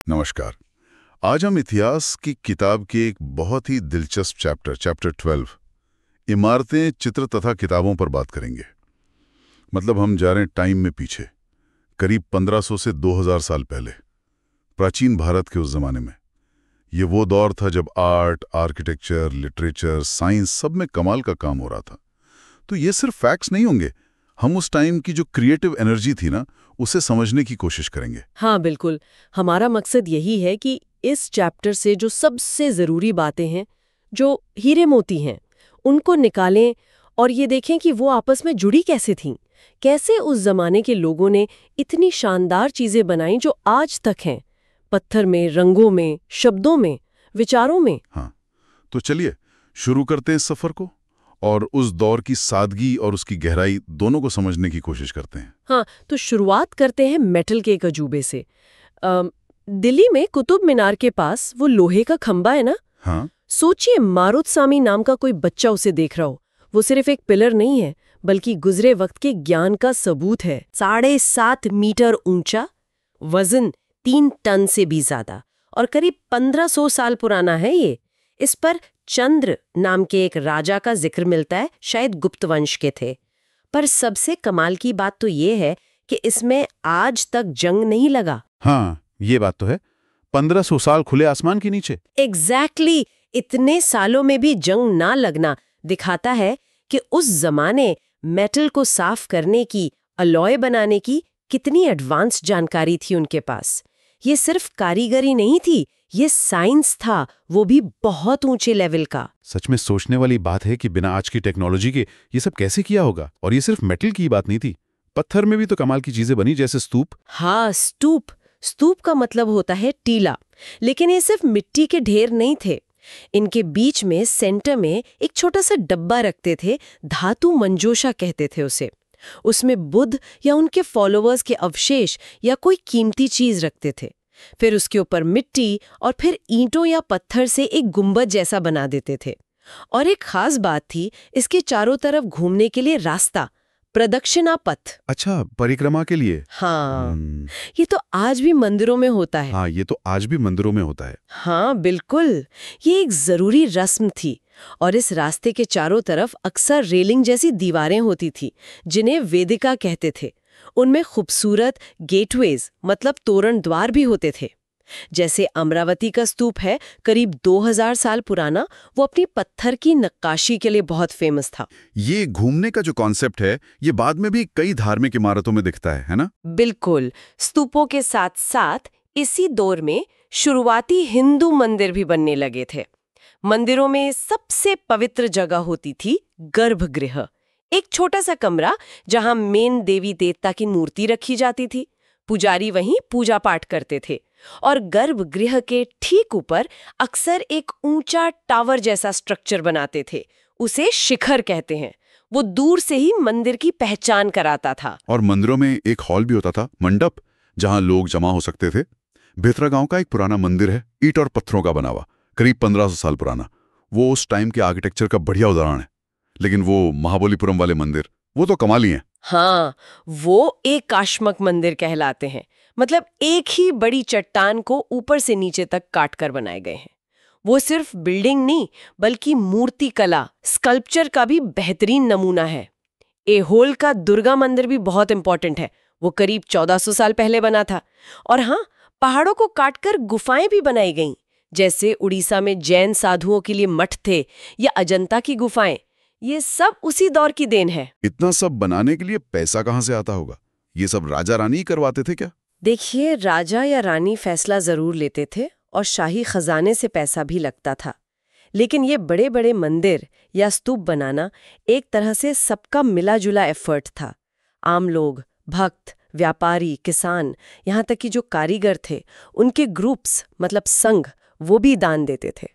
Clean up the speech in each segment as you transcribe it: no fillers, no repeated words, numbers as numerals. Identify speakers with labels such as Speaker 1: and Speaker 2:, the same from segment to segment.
Speaker 1: नमस्कार। आज हम इतिहास की किताब के एक बहुत ही दिलचस्प चैप्टर 12 इमारतें, चित्र तथा किताबों पर बात करेंगे। मतलब हम जा रहे हैं टाइम में पीछे, करीब 1500 से 2000 साल पहले, प्राचीन भारत के उस जमाने में। ये वो दौर था जब आर्ट, आर्किटेक्चर, लिटरेचर, साइंस सब में कमाल का काम हो रहा था। तो ये सिर्फ फैक्ट्स नहीं होंगे, हम उस टाइम की जो क्रिएटिव एनर्जी थी ना, उसे समझने की कोशिश करेंगे।
Speaker 2: हाँ बिल्कुल। हमारा मकसद यही है कि इस चैप्टर से जो सबसे ज़रूरी बातें हैं, जो हीरे मोती हैं, उनको निकालें और ये देखें कि वो आपस में जुड़ी कैसे थीं। कैसे उस जमाने के लोगों ने इतनी शानदार चीज़ें बनाई जो आज तक हैं, पत्थर में, रंगों में, शब्दों में, विचारों में।
Speaker 1: हाँ, तो चलिए शुरू करते हैं इस सफर को और उस दौर की सादगी और उसकी गहराई दोनों को समझने की कोशिश करते हैं।
Speaker 2: हाँ, तो शुरुआत करते हैं मेटल के एक अजूबे से। दिल्ली में कुतुब मीनार के पास वो लोहे का खंबा है ना।
Speaker 1: हाँ,
Speaker 2: सोचिए, मारुतसामी नाम का कोई बच्चा उसे देख रहा हो। वो सिर्फ एक पिलर नहीं है, बल्कि गुजरे वक्त के ज्ञान का सबूत है। 7.5 मीटर ऊंचा, वजन 3 टन से भी ज्यादा, और करीब 1500 साल पुराना है ये। इस पर चंद्र नाम के एक राजा का जिक्र मिलता है, शायद गुप्त वंश के थे। पर सबसे कमाल की बात तो ये है कि इसमें आज तक जंग नहीं लगा।
Speaker 3: हाँ, ये बात तो है। 1500 साल खुले आसमान के नीचे।
Speaker 2: एग्जैक्टली इतने सालों में भी जंग ना लगना दिखाता है कि उस जमाने मेटल को साफ करने की, अलॉय बनाने की कितनी एडवांस जानकारी थी उनके पास। ये सिर्फ कारीगरी नहीं थी, ये साइंस था, वो भी बहुत ऊंचे लेवल का।
Speaker 3: सच में सोचने वाली बात है कि बिना आज की टेक्नोलॉजी के ये सब कैसे किया होगा। और ये सिर्फ मेटल की बात नहीं थी, पत्थर में भी तो कमाल की चीजें बनी, जैसे स्तूप।
Speaker 2: हाँ, स्तूप। स्तूप का मतलब होता है टीला। लेकिन ये सिर्फ मिट्टी के ढेर नहीं थे। इनके बीच में सेंटर में एक छोटा सा डब्बा रखते थे, धातु मंजोशा कहते थे उसे। उसमें बुद्ध या उनके फॉलोअर्स के अवशेष या कोई कीमती चीज रखते थे। फिर उसके ऊपर मिट्टी और फिर ईंटों या पत्थर से एक गुंबद जैसा बना देते थे। और एक खास बात थी, इसके चारों तरफ घूमने के लिए रास्ता, प्रदक्षिणा पथ।
Speaker 3: अच्छा, परिक्रमा के लिए।
Speaker 2: हाँ, ये तो आज भी मंदिरों में होता है।
Speaker 3: हाँ, ये तो आज भी मंदिरों में होता है।
Speaker 2: हाँ बिल्कुल, ये एक जरूरी रस्म थी। और इस रास्ते के चारों तरफ अक्सर रेलिंग जैसी दीवारें होती थी, जिन्हें वेदिका कहते थे। उनमें खूबसूरत गेटवेज, मतलब तोरण द्वार भी होते थे। जैसे अमरावती का स्तूप है, करीब 2000 साल पुराना, वो अपनी पत्थर की नक्काशी के लिए बहुत फेमस था।
Speaker 1: ये घूमने का जो कॉन्सेप्ट है, ये बाद में भी कई धार्मिक इमारतों में दिखता है ना?
Speaker 2: बिल्कुल। स्तूपों के साथ साथ इसी दौर में शुरुआती हिंदू मंदिर भी बनने लगे थे। मंदिरों में सबसे पवित्र जगह होती थी गर्भगृह, एक छोटा सा कमरा जहां मेन देवी देवता की मूर्ति रखी जाती थी। पुजारी वहीं पूजा पाठ करते थे। और गर्भगृह के ठीक ऊपर अक्सर एक ऊंचा टावर जैसा स्ट्रक्चर बनाते थे, उसे शिखर कहते हैं। वो दूर से ही मंदिर की पहचान कराता था।
Speaker 1: और मंदिरों में एक हॉल भी होता था, मंडप, जहां लोग जमा हो सकते थे। भित्रा गांव का एक पुराना मंदिर है, ईंट और पत्थरों का बना हुआ, करीब 1500 साल पुराना। वो उस टाइम के आर्किटेक्चर का बढ़िया उदाहरण है। लेकिन वो महाबलीपुरम वाले मंदिर, वो तो कमाल ही हैं।
Speaker 2: हाँ, वो एकाश्मक मंदिर कहलाते हैं। मतलब एक ही बड़ी चट्टान को ऊपर से नीचे तक काट कर बनाए गए हैं। वो सिर्फ बिल्डिंग नहीं, बल्कि मूर्ति कला, स्कल्पचर का भी बेहतरीन नमूना है। एहोल का दुर्गा मंदिर भी बहुत इंपॉर्टेंट है। वो करीब 1400 साल पहले बना था। और हाँ, पहाड़ों को काटकर गुफाएं भी बनाई गईं, जैसे उड़ीसा में जैन साधुओं के लिए मठ थे, या अजंता की गुफाएं। ये सब उसी दौर की देन है।
Speaker 1: इतना सब बनाने के लिए पैसा कहाँ से आता होगा? ये सब राजा रानी ही करवाते थे क्या?
Speaker 2: देखिए, राजा या रानी फैसला जरूर लेते थे और शाही खजाने से पैसा भी लगता था। लेकिन ये बड़े बड़े मंदिर या स्तूप बनाना एक तरह से सबका मिला जुला एफर्ट था। आम लोग, भक्त, व्यापारी, किसान, यहाँ तक कि जो कारीगर थे, उनके ग्रुप्स, मतलब संघ, वो भी दान देते थे।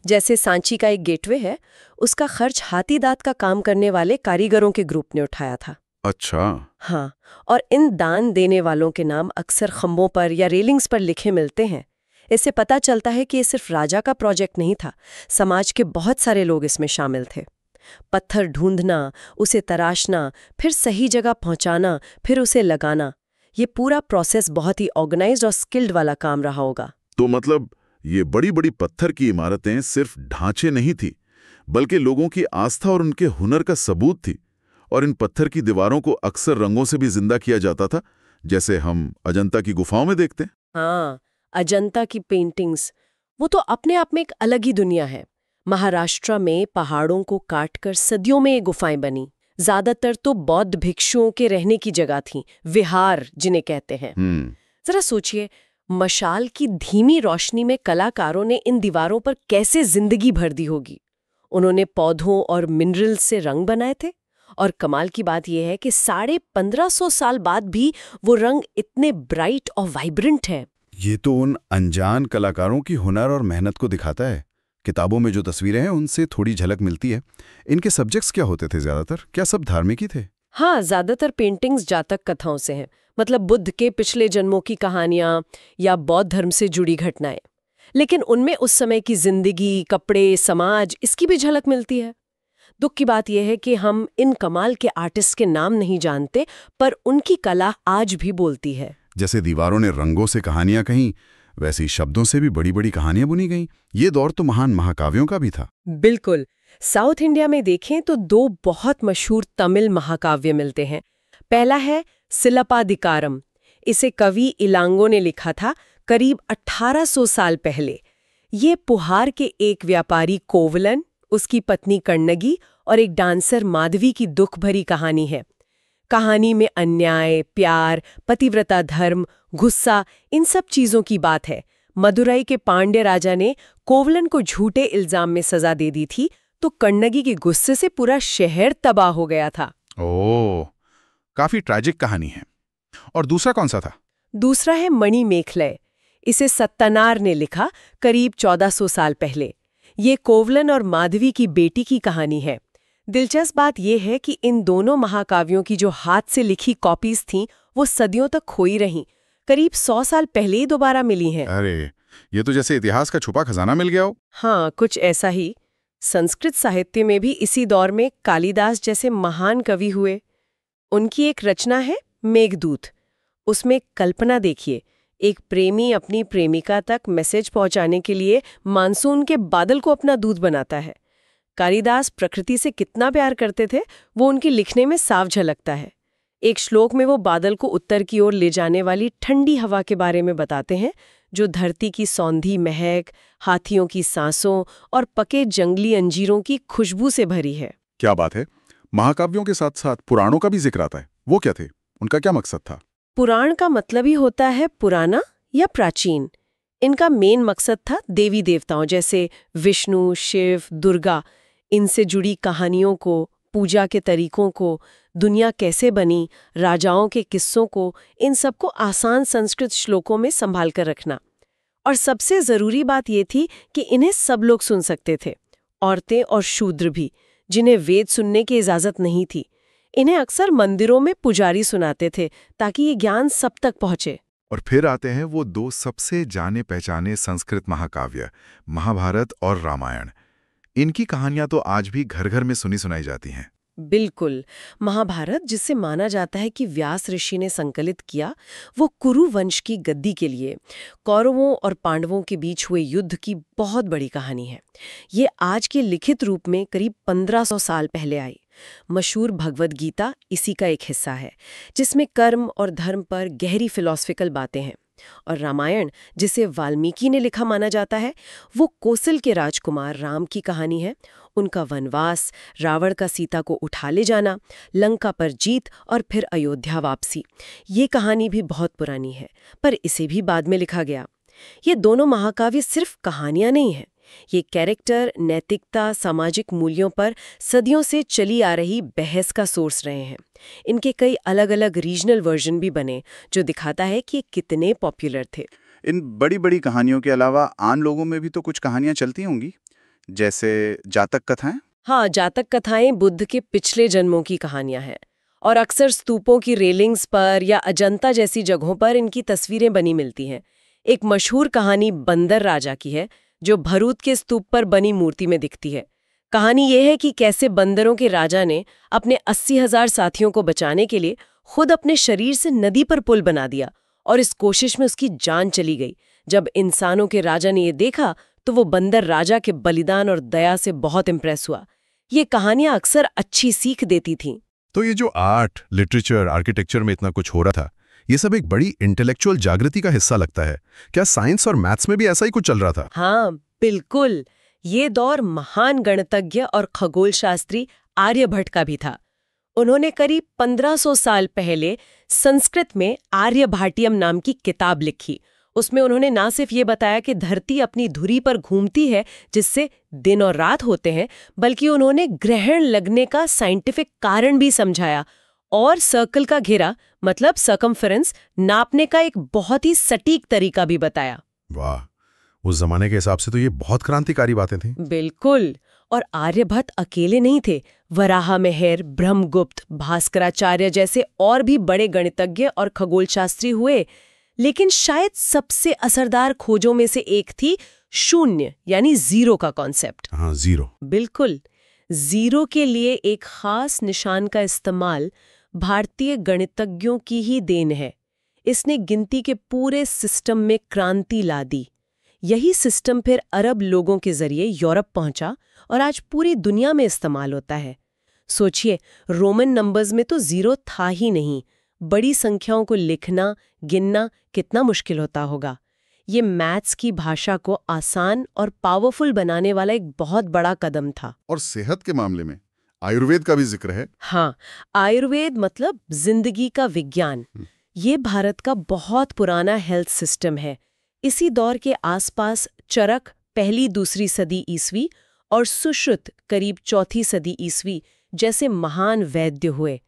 Speaker 2: जैसे सांची का एक गेटवे है, उसका खर्च हाथी दांत का काम करने वाले कारीगरों के ग्रुप ने उठाया था।
Speaker 1: अच्छा।
Speaker 2: हाँ, और इन दान देने वालों के नाम अक्सर खंभों पर या रेलिंग्स पर लिखे मिलते हैं। इससे पता चलता है कि ये सिर्फ राजा का प्रोजेक्ट नहीं था, समाज के बहुत सारे लोग इसमें शामिल थे। पत्थर ढूंढना, उसे तराशना, फिर सही जगह पहुंचाना, फिर उसे लगाना, ये पूरा प्रोसेस बहुत ही ऑर्गेनाइज्ड और स्किल्ड वाला काम रहा होगा।
Speaker 1: तो मतलब ये बड़ी बड़ी पत्थर की इमारतें सिर्फ ढांचे नहीं थी, बल्कि लोगों की आस्था और उनके हुनर का सबूत थी। और इन पत्थर की दीवारों को अक्सर रंगों से भी जिंदा किया जाता था, जैसे हम अजंता की गुफाओं में देखते हैं।
Speaker 2: हाँ, अजंता की पेंटिंग्स, वो तो अपने आप में एक अलग ही दुनिया है। महाराष्ट्र में पहाड़ों को काटकर सदियों में ये गुफाएं बनी। ज्यादातर तो बौद्ध भिक्षुओं के रहने की जगह थीं, विहार जिन्हें कहते हैं। जरा सोचिए, मशाल की धीमी रोशनी में कलाकारों ने इन दीवारों पर कैसे जिंदगी भर दी होगी। उन्होंने पौधों और मिनरल्स से रंग बनाए थे, और कमाल की बात यह है कि 1550 साल बाद भी वो रंग इतने ब्राइट और वाइब्रेंट हैं।
Speaker 3: ये तो उन अनजान कलाकारों की हुनर और मेहनत को दिखाता है। किताबों में जो तस्वीरें हैं उनसे थोड़ी झलक मिलती है। इनके सब्जेक्ट्स क्या होते थे ज्यादातर? क्या सब धार्मिक ही थे?
Speaker 2: हाँ, ज्यादातर पेंटिंग्स जातक कथाओं से हैं, मतलब बुद्ध के पिछले जन्मों की कहानियां या बौद्ध धर्म से जुड़ी घटनाएं। लेकिन उनमें उस समय की जिंदगी, कपड़े, समाज, इसकी भी झलक मिलती है। दुख की बात यह है कि हम इन कमाल के आर्टिस्ट के नाम नहीं जानते, पर उनकी कला आज भी बोलती है।
Speaker 3: जैसे दीवारों ने रंगों से कहानियां कहीं, वैसी शब्दों से भी बड़ी बड़ी कहानियां बुनी गईं। ये दौर तो महान महाकाव्यों का भी था।
Speaker 2: बिल्कुल। साउथ इंडिया में देखें तो 2 बहुत मशहूर तमिल महाकाव्य मिलते हैं। पहला है सिलप्पाधिकारम। इसे कवि इलांगो ने लिखा था करीब 1800 साल पहले। ये पुहार के एक व्यापारी कोवलन, उसकी पत्नी कण्णगी और एक डांसर माधवी की दुख भरी कहानी है। कहानी में अन्याय, प्यार, पतिव्रता धर्म, गुस्सा, इन सब चीजों की बात है। मदुरई के पांड्य राजा ने कोवलन को झूठे इल्जाम में सजा दे दी थी, तो कण्णगी के गुस्से से पूरा शहर तबाह हो गया था।
Speaker 3: ओह, काफी ट्रैजिक कहानी है। और दूसरा कौन सा था?
Speaker 2: दूसरा है मणिमेखलय। इसे सत्तनार ने लिखा करीब 1400 साल पहले। ये कोवलन और माधवी की बेटी की कहानी है। दिलचस्प बात यह है कि इन दोनों महाकाव्यों की जो हाथ से लिखी कॉपीज थीं, वो सदियों तक खोई रहीं। करीब 100 साल पहले ही दोबारा मिली हैं।
Speaker 3: अरे, ये तो जैसे इतिहास का छुपा खजाना मिल गया हो।
Speaker 2: हाँ, कुछ ऐसा ही। संस्कृत साहित्य में भी इसी दौर में कालिदास जैसे महान कवि हुए। उनकी एक रचना है मेघदूत। उसमें कल्पना देखिए, एक प्रेमी अपनी प्रेमिका तक मैसेज पहुंचाने के लिए मानसून के बादल को अपना दूत बनाता है। कालिदास प्रकृति से कितना प्यार करते थे, वो उनके लिखने में साफ झलकता है। एक श्लोक में वो बादल को उत्तर की ओर ले जाने वाली ठंडी हवा के बारे में बताते हैं, जो धरती की सौंधी महक, हाथियों की सांसों और पके जंगली अंजीरों की खुशबू से भरी है।
Speaker 3: क्या बात है। महाकाव्यों के साथ साथ पुराणों का भी जिक्र आता है। वो क्या थे? उनका क्या मकसद था?
Speaker 2: पुराण का मतलब ही होता है पुराना या प्राचीन। इनका मेन मकसद था देवी देवताओं जैसे विष्णु, शिव, दुर्गा, इनसे जुड़ी कहानियों को, पूजा के तरीकों को, दुनिया कैसे बनी, राजाओं के किस्सों को, इन सबको आसान संस्कृत श्लोकों में संभाल कर रखना। और सबसे जरूरी बात ये थी कि इन्हें सब लोग सुन सकते थे, औरतें और शूद्र भी, जिन्हें वेद सुनने की इजाजत नहीं थी। इन्हें अक्सर मंदिरों में पुजारी सुनाते थे ताकि ये ज्ञान सब तक पहुंचे।
Speaker 4: और फिर आते हैं वो 2 सबसे जाने पहचाने संस्कृत महाकाव्य, महाभारत और रामायण। इनकी कहानियां तो आज भी घर घर में सुनी सुनाई जाती हैं।
Speaker 2: बिल्कुल। महाभारत, जिसे माना जाता है कि व्यास ऋषि ने संकलित किया, वो कुरु वंश की गद्दी के लिए कौरवों और पांडवों के बीच हुए युद्ध की बहुत बड़ी कहानी है। ये आज के लिखित रूप में करीब 1500 साल पहले आई। मशहूर भगवद गीता इसी का एक हिस्सा है, जिसमें कर्म और धर्म पर गहरी फिलॉसफिकल बातें हैं। और रामायण, जिसे वाल्मीकि ने लिखा माना जाता है, वो कौशल के राजकुमार राम की कहानी है। उनका वनवास, रावण का सीता को उठा ले जाना, लंका पर जीत और फिर अयोध्या वापसी। ये कहानी भी बहुत पुरानी है, पर इसे भी बाद में लिखा गया। ये दोनों महाकाव्य सिर्फ कहानियां नहीं हैं, ये कैरेक्टर, नैतिकता, सामाजिक मूल्यों पर सदियों से चली आ रही बहस का सोर्स रहे हैं। इनके कई अलग अलग रीजनल वर्जन भी बने, जो दिखाता है कि ये कितने पॉपुलर थे।
Speaker 5: इन बड़ी बड़ी कहानियों के अलावा आम लोगों में भी तो कुछ कहानियां चलती होंगी, जैसे जातक कथाएं।
Speaker 2: हाँ, जातक कथाएं बुद्ध के पिछले जन्मों की कहानियां हैं, और अक्सर स्तूपों की रेलिंग्स पर या अजंता जैसी जगहों पर इनकी तस्वीरें बनी मिलती हैं। एक मशहूर कहानी बंदर राजा की है, जो भरूच के स्तूप पर बनी मूर्ति में दिखती है। कहानी यह है कि कैसे बंदरों के राजा ने अपने 80,000 साथियों को बचाने के लिए खुद अपने शरीर से नदी पर पुल बना दिया और इस कोशिश में उसकी जान चली गई। जब इंसानों के राजा ने ये देखा तो वो बंदर राजा के बलिदान और दया से बहुत इम्प्रेस हुआ। ये कहानियां अक्सर अच्छी सीख देती थीं।
Speaker 6: तो ये जो आर्ट, लिटरेचर, आर्किटेक्चर में इतना कुछ हो रहा था, ये सब एक बड़ी इंटेलेक्चुअल जागृति का हिस्सा लगता है। क्या साइंस और मैथ्स में भी ऐसा ही कुछ चल रहा था?
Speaker 2: हाँ, बिल्कुल। ये दौर महान गणितज्ञ और खगोल शास्त्री आर्यभट्ट का भी था। उन्होंने करीब 1500 साल पहले संस्कृत में आर्यभाटियम नाम की किताब लिखी। उसमें उन्होंने ना सिर्फ ये बताया कि धरती अपनी धुरी पर घूमती है जिससे दिन और रात होते हैं, बल्कि उन्होंने ग्रहण लगने का साइंटिफिक कारण भी समझाया और सर्कल का घेरा मतलब सर्कमफेरेंस नापने का एक बहुत ही सटीक तरीका भी बताया।
Speaker 6: वाह, उस जमाने के हिसाब से तो ये बहुत क्रांतिकारी बातें थी।
Speaker 2: बिल्कुल। और आर्यभट्ट अकेले नहीं थे। वराहा मेहर, ब्रह्मगुप्त, भास्कराचार्य जैसे और भी बड़े गणितज्ञ और खगोलशास्त्री हुए। लेकिन शायद सबसे असरदार खोजों में से एक थी शून्य यानी जीरो का कॉन्सेप्ट।
Speaker 6: हाँ, जीरो।
Speaker 2: बिल्कुल। जीरो के लिए एक खास निशान का इस्तेमाल भारतीय गणितज्ञों की ही देन है। इसने गिनती के पूरे सिस्टम में क्रांति ला दी। यही सिस्टम फिर अरब लोगों के जरिए यूरोप पहुंचा और आज पूरी दुनिया में इस्तेमाल होता है। सोचिए, रोमन नंबर्स में तो जीरो था ही नहीं। बड़ी संख्याओं को लिखना, गिनना कितना मुश्किल होता होगा। ये मैथ्स की भाषा को आसान और पावरफुल बनाने वाला एक बहुत बड़ा कदम था।
Speaker 1: और सेहत के मामले में आयुर्वेद का भी जिक्र है।
Speaker 2: हाँ, आयुर्वेद मतलब जिंदगी का विज्ञान। ये भारत का बहुत पुराना हेल्थ सिस्टम है। इसी दौर के आसपास चरक पहली दूसरी सदी ईस्वी और सुश्रुत करीब चौथी सदी ईस्वी जैसे महान वैद्य हुए।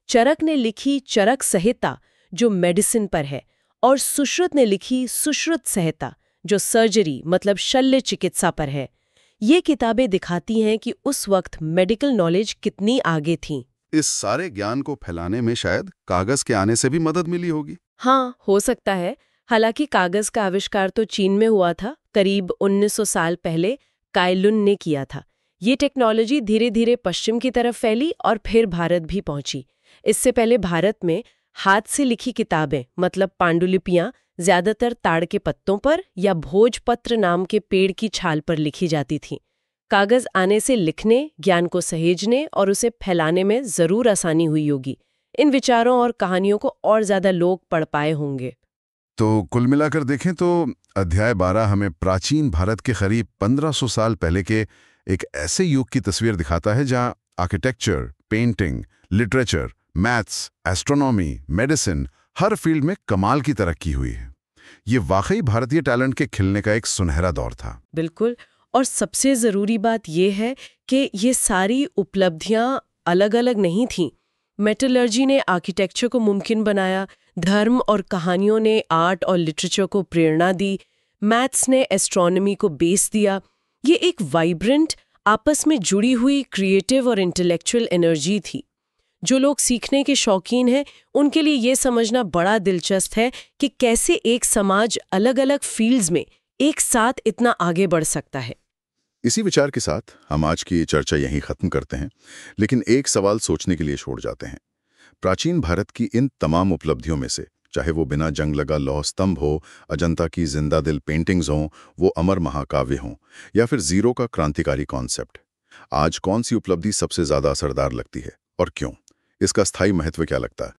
Speaker 2: चरक ने लिखी चरक संहिता जो मेडिसिन पर है, और सुश्रुत ने लिखी सुश्रुत संहिता जो सर्जरी मतलब शल्य चिकित्सा पर है। ये किताबें दिखाती हैं कि उस वक्त मेडिकल नॉलेज कितनी आगे थी।
Speaker 1: इस सारे ज्ञान को फैलाने में शायद कागज के आने से भी मदद मिली होगी।
Speaker 2: हाँ, हो सकता है। हालांकि कागज का आविष्कार तो चीन में हुआ था, करीब 1900 साल पहले कायलुन ने किया था। ये टेक्नोलॉजी धीरे धीरे पश्चिम की तरफ फैली और फिर भारत भी पहुंची। इससे पहले भारत में हाथ से लिखी किताबें मतलब पांडुलिपियां ज्यादातर ताड़ के पत्तों पर या भोजपत्र नाम के पेड़ की छाल पर लिखी जाती थीं। कागज आने से लिखने, ज्ञान को सहेजने और उसे फैलाने में जरूर आसानी हुई होगी। इन विचारों और कहानियों को और ज्यादा लोग पढ़ पाए होंगे।
Speaker 1: तो कुल मिलाकर देखें तो अध्याय 12 हमें प्राचीन भारत के करीब 1500 साल पहले के एक ऐसे युग की तस्वीर दिखाता है जहां architecture, painting, literature, maths, astronomy, medicine हर फील्ड में कमाल की तरक्की हुई है। ये वाकई भारतीय टैलेंट के खिलने का एक सुनहरा दौर था।
Speaker 2: बिल्कुल। और सबसे ज़रूरी बात यह है कि ये सारी उपलब्धियां अलग अलग नहीं थीं। मेटलर्जी ने आर्किटेक्चर को मुमकिन बनाया, धर्म और कहानियों ने आर्ट और लिटरेचर को प्रेरणा दी, मैथ्स ने एस्ट्रोनॉमी को बेस दिया। ये एक वाइब्रेंट, आपस में जुड़ी हुई क्रिएटिव और इंटेलेक्चुअल एनर्जी थी। जो लोग सीखने के शौकीन हैं उनके लिए ये समझना बड़ा दिलचस्प है कि कैसे एक समाज अलग अलग फील्ड्स में एक साथ इतना आगे बढ़ सकता है।
Speaker 1: इसी विचार के साथ हम आज की चर्चा यहीं खत्म करते हैं, लेकिन एक सवाल सोचने के लिए छोड़ जाते हैं। प्राचीन भारत की इन तमाम उपलब्धियों में से, चाहे वो बिना जंग लगा लौह स्तंभ हो, अजंता की जिंदा दिल पेंटिंग्स हों, वो अमर महाकाव्य हों, या फिर जीरो का क्रांतिकारी कॉन्सेप्ट, आज कौन सी उपलब्धि सबसे ज्यादा असरदार लगती है और क्यों? इसका स्थायी महत्व क्या लगता है?